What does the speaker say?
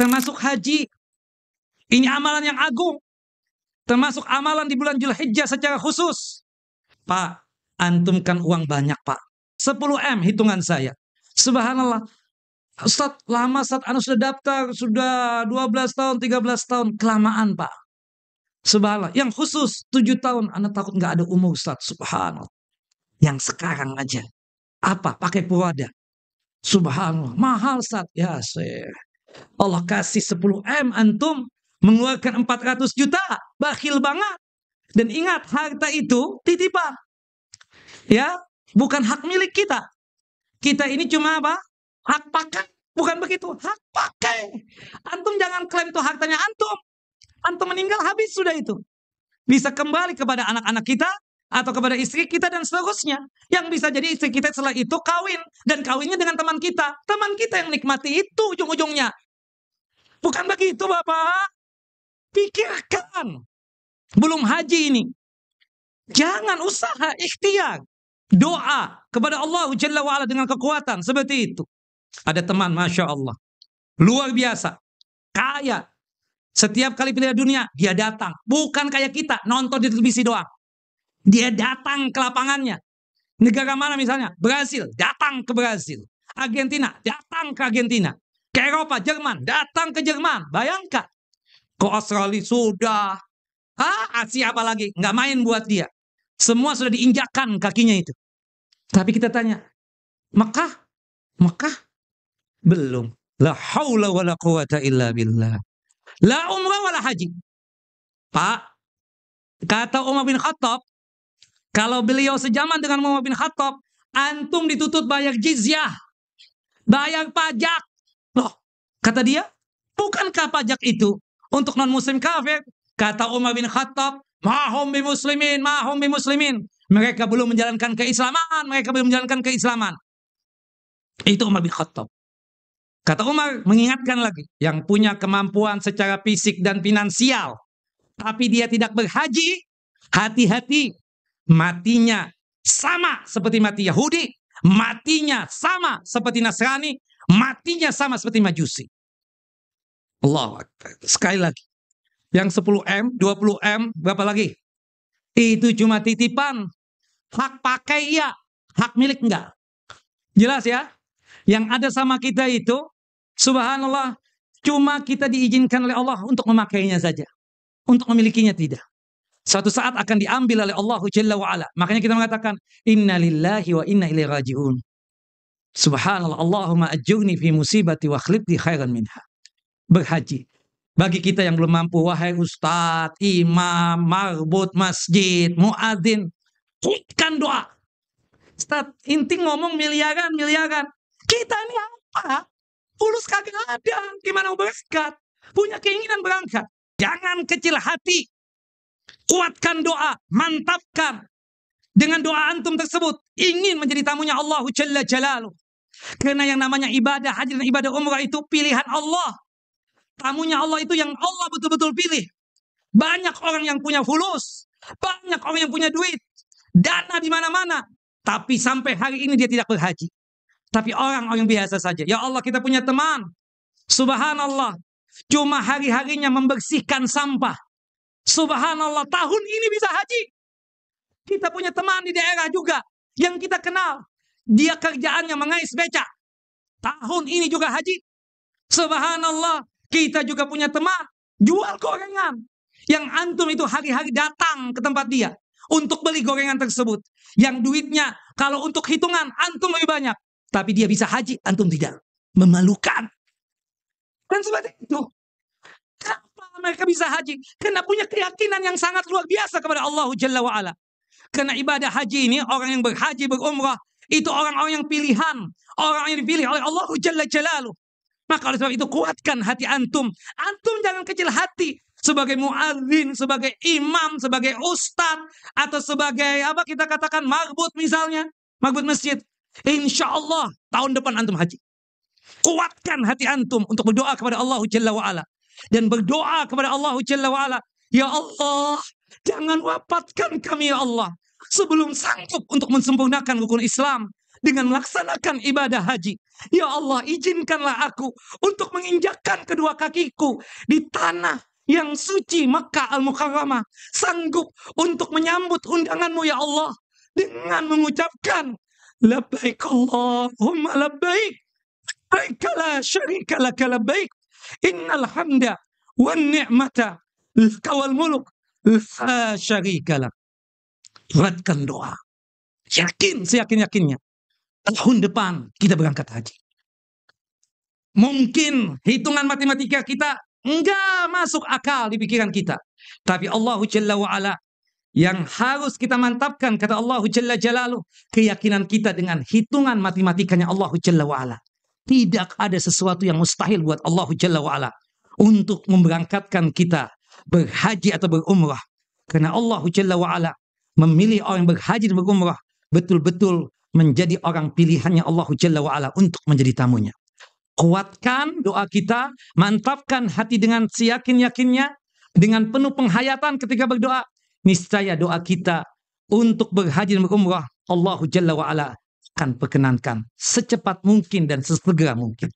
termasuk haji. Ini amalan yang agung, termasuk amalan di bulan Dzulhijjah secara khusus. Pak, antum kan uang banyak, Pak. 10 M hitungan saya. Subhanallah. Ustaz, lama Ustaz, anu sudah daftar, sudah 12 tahun, 13 tahun. Kelamaan, Pak. Subhanallah. Yang khusus 7 tahun, anak takut nggak ada umur, Ustaz. Subhanallah. Yang sekarang aja. Apa? Pakai purwada. Subhanallah. Mahal, Ustaz. Ya, Allah kasih 10 M, antum mengeluarkan 400 juta. Bakhil banget. Dan ingat, harta itu titipan. Ya, bukan hak milik kita. Kita ini cuma apa? Hak pakai. Bukan begitu, hak pakai. Antum jangan klaim itu hartanya antum. Antum meninggal, habis sudah itu. Bisa kembali kepada anak-anak kita, atau kepada istri kita, dan seterusnya. Yang bisa jadi istri kita setelah itu kawin. Dan kawinnya dengan teman kita. Teman kita yang nikmati itu ujung-ujungnya. Bukan begitu, Bapak. Pikirkan. Belum haji ini. Jangan usaha, ikhtiar. Doa kepada Allah Jalla wa'ala dengan kekuatan seperti itu. Ada teman, Masya Allah, luar biasa, kaya. Setiap kali Piala Dunia dia datang. Bukan kayak kita nonton di televisi doang. Dia datang ke lapangannya. Negara mana misalnya? Brasil, datang ke Brasil. Argentina, datang ke Argentina. Ke Eropa, Jerman, datang ke Jerman. Bayangkan. Ke Australia sudah. Asia apalagi, nggak main buat dia. Semua sudah diinjakkan kakinya itu. Tapi kita tanya, Mekah? Mekah? Belum. La haula wa la quwata illa billah. La umrah wa la haji. Pak, kata Umar bin Khattab, kalau beliau sejaman dengan Umar bin Khattab, antum dituntut bayar jizyah. Bayar pajak. Loh, kata dia, bukankah pajak itu untuk non-muslim kafir? Kata Umar bin Khattab, mahum bi muslimin, mahum bi muslimin. Mereka belum menjalankan keislaman, mereka belum menjalankan keislaman. Itu Umar bin Khattab. Kata Umar, mengingatkan lagi, yang punya kemampuan secara fisik dan finansial, tapi dia tidak berhaji, hati-hati, matinya sama seperti mati Yahudi, matinya sama seperti Nasrani, matinya sama seperti Majusi. Allahu Akbar. Sekali lagi, yang 10 M, 20 M, berapa lagi? Itu cuma titipan. Hak pakai iya, hak milik enggak. Jelas ya? Yang ada sama kita itu, subhanallah, cuma kita diizinkan oleh Allah untuk memakainya saja. Untuk memilikinya tidak. Suatu saat akan diambil oleh Allah Jalla wa'ala. Makanya kita mengatakan, inna lillahi wa inna ilaihi raji'un. Subhanallah, Allahumma ajurni fi musibati wa khlibni khairan minha. Berhaji. Bagi kita yang belum mampu, wahai ustadz, imam, marbut, masjid, muadzin, kuatkan doa. Ustadz, inti ngomong miliaran. Kita ini apa? Fulus kagak ada. Gimana mau berangkat? Punya keinginan berangkat. Jangan kecil hati. Kuatkan doa. Mantapkan. Dengan doa antum tersebut. Ingin menjadi tamunya Allah Jalla Jalaluh. Karena yang namanya ibadah haji dan ibadah umrah itu pilihan Allah. Tamunya Allah itu yang Allah betul-betul pilih. Banyak orang yang punya fulus. Banyak orang yang punya duit. Dana di mana-mana. Tapi sampai hari ini dia tidak berhaji. Tapi orang-orang biasa saja. Ya Allah, kita punya teman. Subhanallah. Cuma hari-harinya membersihkan sampah. Subhanallah, tahun ini bisa haji. Kita punya teman di daerah juga. Yang kita kenal. Dia kerjaannya mengais beca. Tahun ini juga haji. Subhanallah. Kita juga punya teman. Jual gorengan. Yang antum itu hari-hari datang ke tempat dia. Untuk beli gorengan tersebut. Yang duitnya kalau untuk hitungan antum lebih banyak. Tapi dia bisa haji, antum tidak. Memalukan. Dan seperti itu. Kenapa mereka bisa haji? Karena punya keyakinan yang sangat luar biasa kepada Allah Jalla wa'ala. Karena ibadah haji ini, orang yang berhaji, berumrah, itu orang-orang yang pilihan. Orang yang dipilih oleh Allah Jalla Jalaluh. Maka oleh sebab itu kuatkan hati antum. Antum jangan kecil hati. Sebagai muadzin, sebagai imam, sebagai ustadz, atau sebagai apa kita katakan marbut misalnya. Marbut masjid. Insya Allah tahun depan antum haji. Kuatkan hati antum untuk berdoa kepada Allah Jalla wa'ala. Dan berdoa kepada Allah Jalla wa'ala. Ya Allah, jangan wafatkan kami ya Allah. Sebelum sanggup untuk mensempurnakan rukun Islam. dengan melaksanakan ibadah haji. Ya Allah, izinkanlah aku untuk menginjakkan kedua kakiku di tanah yang suci Makkah Al-Mukarramah, sanggup untuk menyambut undanganmu ya Allah dengan mengucapkan labbaik Allahumma labbaik, labbaik la syarika laka labbaik, innal hamda wan ni'mata laka wal mulk la syarika lak. Buatkan doa, yakin seyakin-yakinnya tahun depan kita berangkat haji. Mungkin hitungan matematika kita enggak masuk akal di pikiran kita, tapi Allah Jalla wa'ala yang harus kita mantapkan, kata Allah Jalla Jalaluh, keyakinan kita dengan hitungan matematikanya Allah Jalla wa'ala. Tidak ada sesuatu yang mustahil buat Allah Jalla wa'ala untuk memberangkatkan kita berhaji atau berumrah. Karena Allah Jalla wa'ala memilih orang berhaji dan berumrah betul-betul menjadi orang pilihannya Allah Jalla wa'ala untuk menjadi tamunya. Kuatkan doa kita, mantapkan hati dengan seyakin-yakinnya, dengan penuh penghayatan ketika berdoa. Niscaya doa kita untuk berhaji dan berumrah Allah Jalla wa'ala akan perkenankan secepat mungkin dan sesegera mungkin.